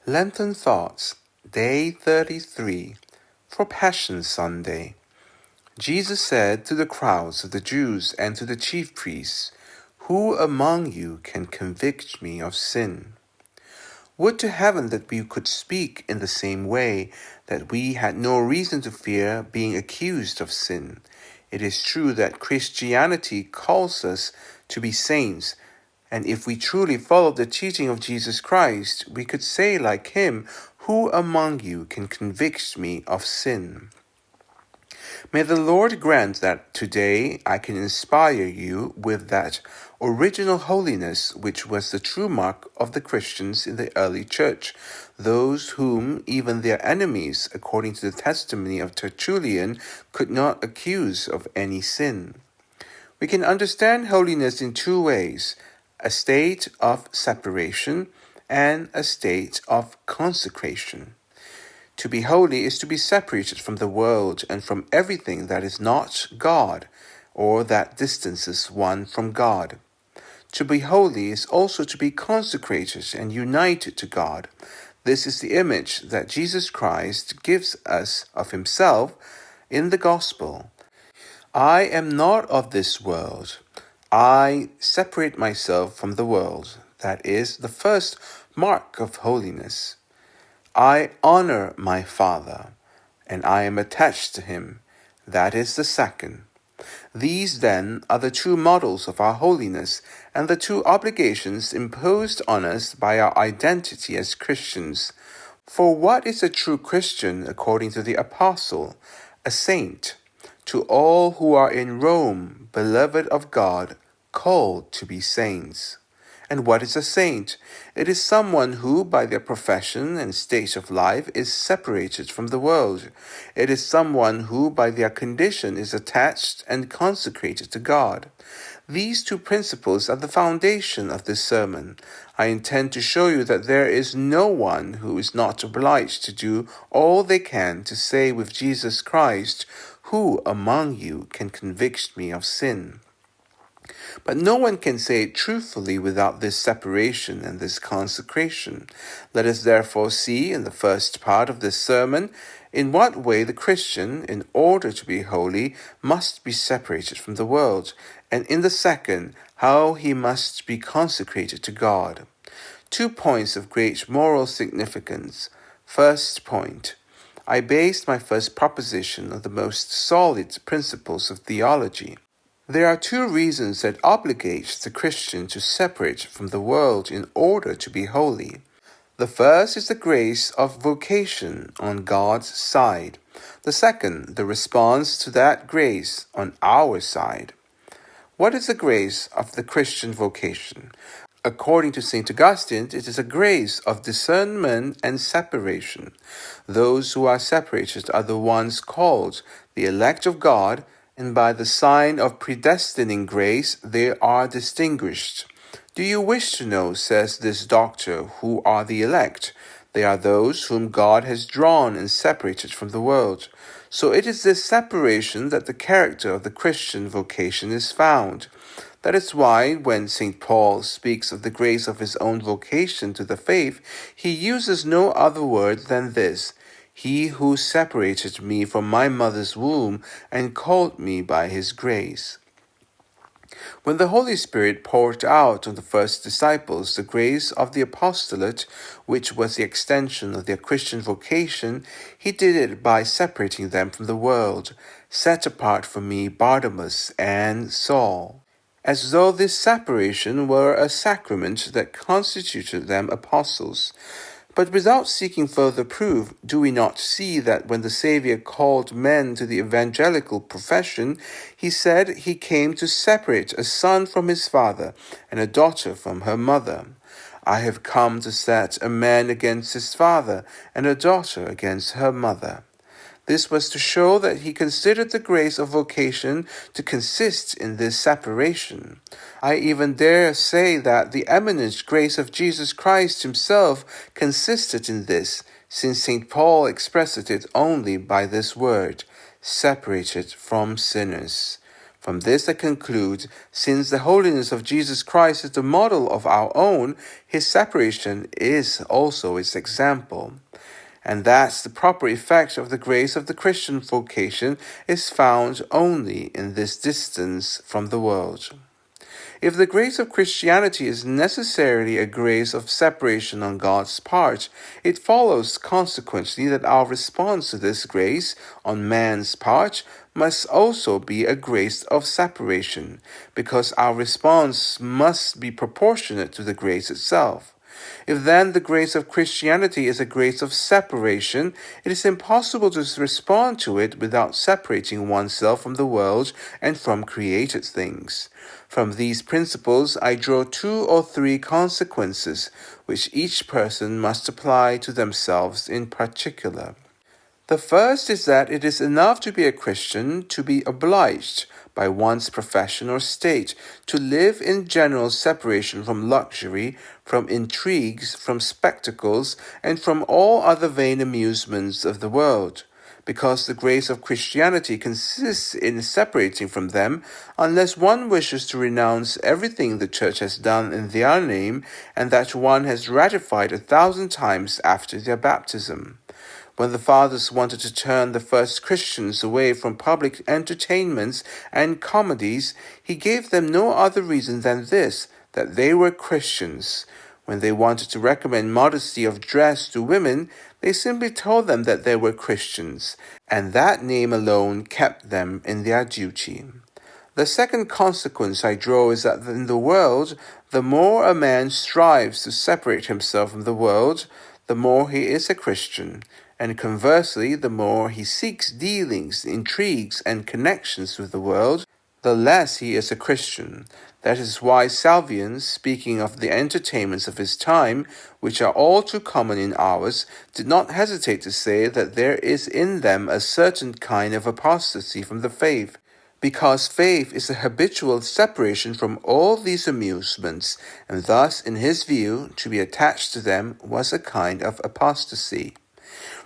Lenten Thoughts, Day 33, for Passion Sunday. Jesus said to the crowds of the Jews and to the chief priests, "Who among you can convict me of sin?" Would to heaven that we could speak in the same way, that we had no reason to fear being accused of sin. It is true that Christianity calls us to be saints, and if we truly followed the teaching of Jesus Christ, we could say like him, "Who among you can convict me of sin?" May the Lord grant that today I can inspire you with that original holiness which was the true mark of the Christians in the early church, those whom even their enemies, according to the testimony of Tertullian, could not accuse of any sin. We can understand holiness in two ways: a state of separation and a state of consecration. To be holy is to be separated from the world and from everything that is not God, or that distances one from God. To be holy is also to be consecrated and united to God. This is the image that Jesus Christ gives us of himself in the gospel. "I am not of this world. I separate myself from the world." That is the first mark of holiness. "I honor my Father, and I am attached to him." That is the second. These, then, are the true models of our holiness and the two obligations imposed on us by our identity as Christians. For what is a true Christian according to the Apostle? A saint. To all who are in Rome, beloved of God, called to be saints. And what is a saint? It is someone who, by their profession and state of life, is separated from the world. It is someone who, by their condition, is attached and consecrated to God. These two principles are the foundation of this sermon. I intend to show you that there is no one who is not obliged to do all they can to say with Jesus Christ, "Who among you can convict me of sin?" But no one can say it truthfully without this separation and this consecration. Let us therefore see in the first part of this sermon in what way the Christian, in order to be holy, must be separated from the world, and in the second, how he must be consecrated to God. 2 points of great moral significance. First point: I based my first proposition on the most solid principles of theology. There are two reasons that obligate the Christian to separate from the world in order to be holy. The first is the grace of vocation on God's side. The second, the response to that grace on our side. What is the grace of the Christian vocation? According to St. Augustine, it is a grace of discernment and separation. Those who are separated are the ones called, the elect of God, and by the sign of predestining grace they are distinguished. "Do you wish to know," says this doctor, "who are the elect? They are those whom God has drawn and separated from the world." So it is this separation that the character of the Christian vocation is found. That is why, when St. Paul speaks of the grace of his own vocation to the faith, he uses no other word than this: "He who separated me from my mother's womb and called me by his grace." When the Holy Spirit poured out on the first disciples the grace of the apostolate, which was the extension of their Christian vocation, he did it by separating them from the world. "Set apart for me Barnabas and Saul," as though this separation were a sacrament that constituted them apostles. But without seeking further proof, do we not see that when the Saviour called men to the evangelical profession, he said he came to separate a son from his father and a daughter from her mother? "I have come to set a man against his father and a daughter against her mother." This was to show that he considered the grace of vocation to consist in this separation. I even dare say that the eminent grace of Jesus Christ himself consisted in this, since St. Paul expressed it only by this word: separated from sinners. From this I conclude, since the holiness of Jesus Christ is the model of our own, his separation is also its example. And that the proper effect of the grace of the Christian vocation is found only in this distance from the world. If the grace of Christianity is necessarily a grace of separation on God's part, it follows consequently that our response to this grace on man's part must also be a grace of separation, because our response must be proportionate to the grace itself. If then the grace of Christianity is a grace of separation, it is impossible to respond to it without separating oneself from the world and from created things. From these principles, I draw 2 or 3 consequences, which each person must apply to themselves in particular. The first is that it is enough to be a Christian to be obliged, by one's profession or state, to live in general separation from luxury, from intrigues, from spectacles, and from all other vain amusements of the world, because the grace of Christianity consists in separating from them, unless one wishes to renounce everything the Church has done in their name, and that one has ratified 1,000 times after their baptism. When the fathers wanted to turn the first Christians away from public entertainments and comedies, he gave them no other reason than this, that they were Christians. When they wanted to recommend modesty of dress to women, they simply told them that they were Christians, and that name alone kept them in their duty. The second consequence I draw is that in the world, the more a man strives to separate himself from the world, the more he is a Christian. And conversely, the more he seeks dealings, intrigues, and connections with the world, the less he is a Christian. That is why Salvian, speaking of the entertainments of his time, which are all too common in ours, did not hesitate to say that there is in them a certain kind of apostasy from the faith, because faith is a habitual separation from all these amusements, and thus, in his view, to be attached to them was a kind of apostasy.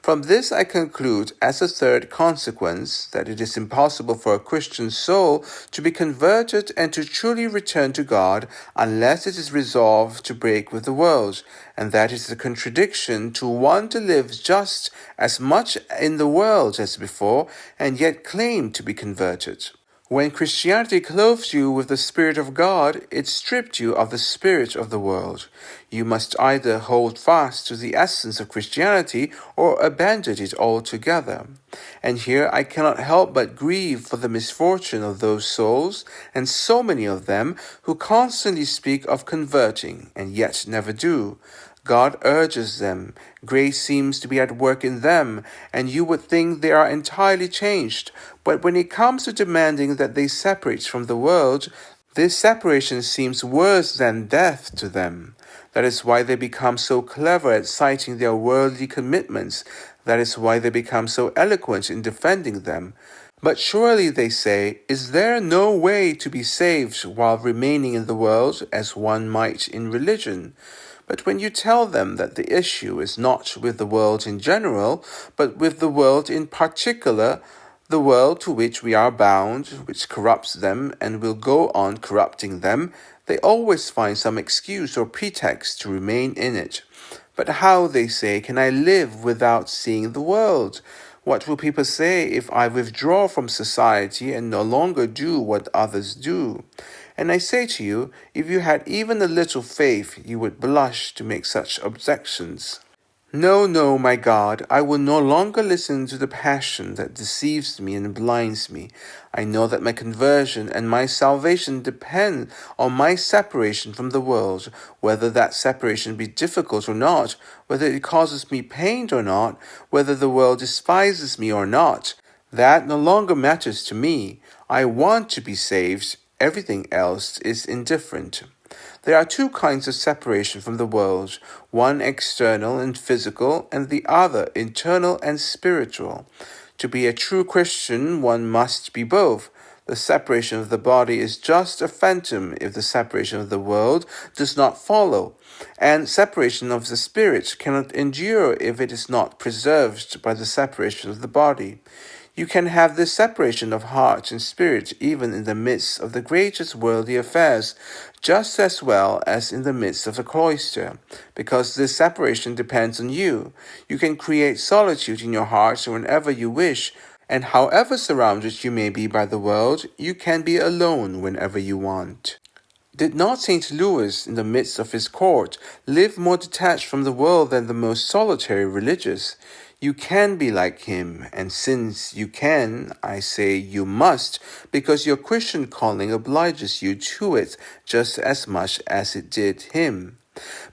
From this I conclude, as a third consequence, that it is impossible for a Christian soul to be converted and to truly return to God unless it is resolved to break with the world, and that is a contradiction to want to live just as much in the world as before and yet claim to be converted. When Christianity clothed you with the Spirit of God, it stripped you of the spirit of the world. You must either hold fast to the essence of Christianity or abandon it altogether. And here I cannot help but grieve for the misfortune of those souls, and so many of them, who constantly speak of converting, and yet never do. God urges them, grace seems to be at work in them, and you would think they are entirely changed. But when it comes to demanding that they separate from the world, this separation seems worse than death to them. That is why they become so clever at citing their worldly commitments. That is why they become so eloquent in defending them. But surely, they say, is there no way to be saved while remaining in the world as one might in religion? But when you tell them that the issue is not with the world in general, but with the world in particular, the world to which we are bound, which corrupts them and will go on corrupting them, they always find some excuse or pretext to remain in it. But how, they say, can I live without seeing the world? What will people say if I withdraw from society and no longer do what others do? And I say to you, if you had even a little faith, you would blush to make such objections. No, no, my God, I will no longer listen to the passion that deceives me and blinds me. I know that my conversion and my salvation depend on my separation from the world, whether that separation be difficult or not, whether it causes me pain or not, whether the world despises me or not. That no longer matters to me. I want to be saved. Everything else is indifferent. There are 2 kinds of separation from the world, one external and physical, and the other internal and spiritual. To be a true Christian, one must be both. The separation of the body is just a phantom if the separation of the world does not follow, and separation of the spirit cannot endure if it is not preserved by the separation of the body. You can have this separation of heart and spirit even in the midst of the greatest worldly affairs, just as well as in the midst of the cloister, because this separation depends on you. You can create solitude in your heart whenever you wish, and however surrounded you may be by the world, you can be alone whenever you want. Did not St. Louis, in the midst of his court, live more detached from the world than the most solitary religious? You can be like him, and since you can, I say you must, because your Christian calling obliges you to it just as much as it did him.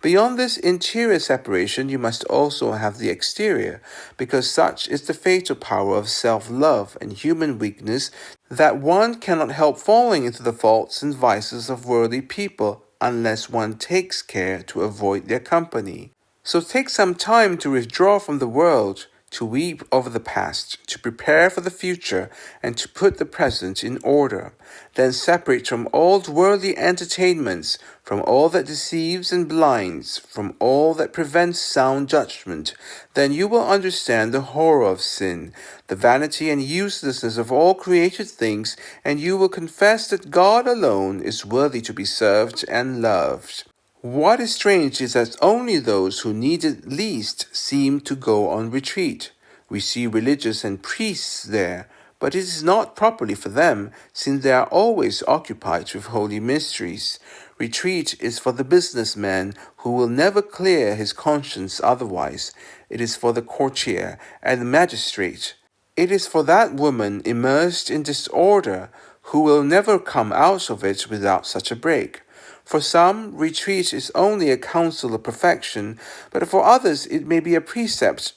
Beyond this interior separation, you must also have the exterior, because such is the fatal power of self-love and human weakness that one cannot help falling into the faults and vices of worldly people unless one takes care to avoid their company. So take some time to withdraw from the world, to weep over the past, to prepare for the future, and to put the present in order. Then separate from all worldly entertainments, from all that deceives and blinds, from all that prevents sound judgment. Then you will understand the horror of sin, the vanity and uselessness of all created things, and you will confess that God alone is worthy to be served and loved. What is strange is that only those who need it least seem to go on retreat. We see religious and priests there, but it is not properly for them, since they are always occupied with holy mysteries. Retreat is for the businessman who will never clear his conscience otherwise. It is for the courtier and the magistrate. It is for that woman immersed in disorder who will never come out of it without such a break. For some, retreat is only a counsel of perfection, but for others it may be a precept,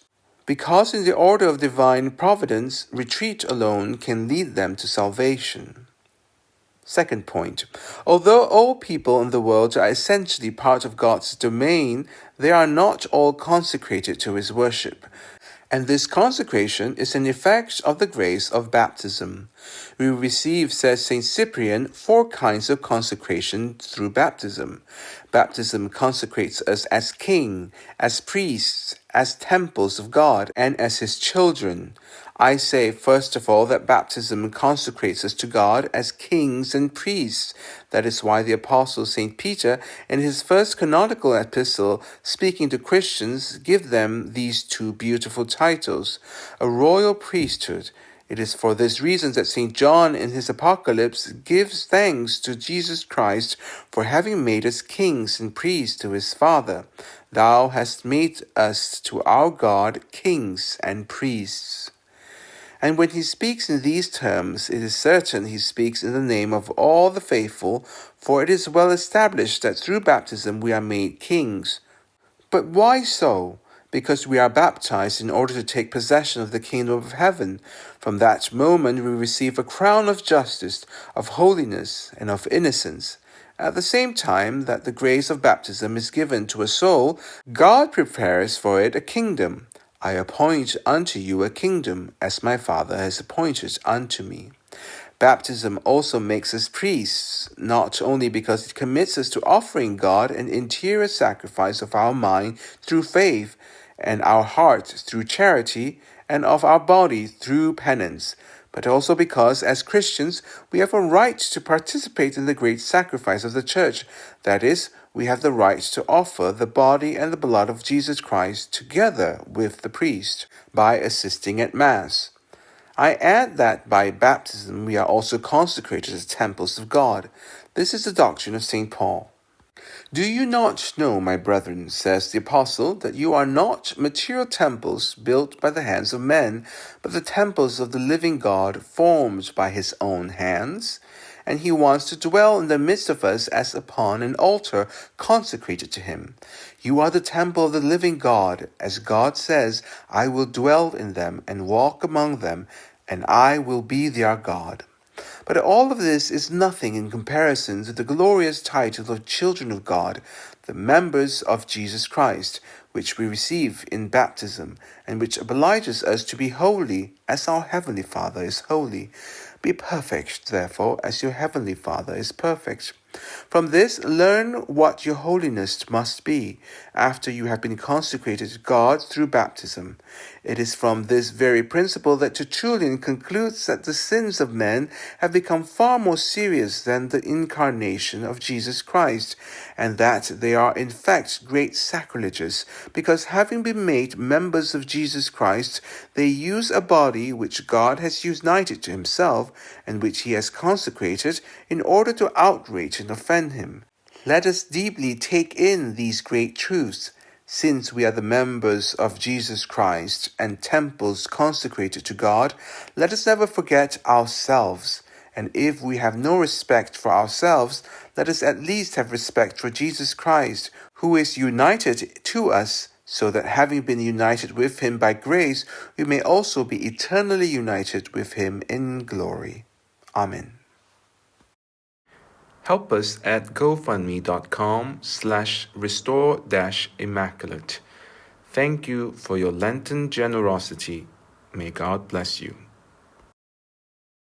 because in the order of divine providence, retreat alone can lead them to salvation. Second point. Although all people in the world are essentially part of God's domain, they are not all consecrated to his worship. And this consecration is an effect of the grace of baptism. We receive, says St. Cyprian, 4 kinds of consecration through baptism. Baptism consecrates us as king, as priests, as temples of God, and as his children. I say, first of all, that baptism consecrates us to God as kings and priests. That is why the Apostle St. Peter, in his first canonical epistle, speaking to Christians, give them these 2 beautiful titles: a royal priesthood. It is for this reason that St. John in his Apocalypse gives thanks to Jesus Christ for having made us kings and priests to his Father. Thou hast made us to our God kings and priests. And when he speaks in these terms, it is certain he speaks in the name of all the faithful, for it is well established that through baptism we are made kings. But why so? Because we are baptized in order to take possession of the kingdom of heaven. From that moment we receive a crown of justice, of holiness, and of innocence. At the same time that the grace of baptism is given to a soul, God prepares for it a kingdom. I appoint unto you a kingdom, as my Father has appointed unto me. Baptism also makes us priests, not only because it commits us to offering God an interior sacrifice of our mind through faith, and our heart through charity, and of our body through penance, but also because, as Christians, we have a right to participate in the great sacrifice of the Church. That is, we have the right to offer the body and the blood of Jesus Christ together with the priest by assisting at Mass. I add that by baptism we are also consecrated as temples of God. This is the doctrine of St. Paul. Do you not know, my brethren, says the Apostle, that you are not material temples built by the hands of men, but the temples of the living God formed by his own hands? And he wants to dwell in the midst of us as upon an altar consecrated to him. You are the temple of the living God, as God says, I will dwell in them and walk among them, and I will be their God. But all of this is nothing in comparison to the glorious title of children of God, the members of Jesus Christ, which we receive in baptism, and which obliges us to be holy as our Heavenly Father is holy. Be perfect, therefore, as your Heavenly Father is perfect. From this, learn what your holiness must be after you have been consecrated to God through baptism. It is from this very principle that Tertullian concludes that the sins of men have become far more serious than the incarnation of Jesus Christ, and that they are in fact great sacrileges, because having been made members of Jesus Christ, they use a body which God has united to himself, and which he has consecrated, in order to outrage and offend him. Let us deeply take in these great truths. Since we are the members of Jesus Christ and temples consecrated to God, let us never forget ourselves. And if we have no respect for ourselves, let us at least have respect for Jesus Christ, who is united to us, so that having been united with him by grace, we may also be eternally united with him in glory. Amen. Help us at gofundme.com/restore-immaculate. Thank you for your Lenten generosity. May God bless you.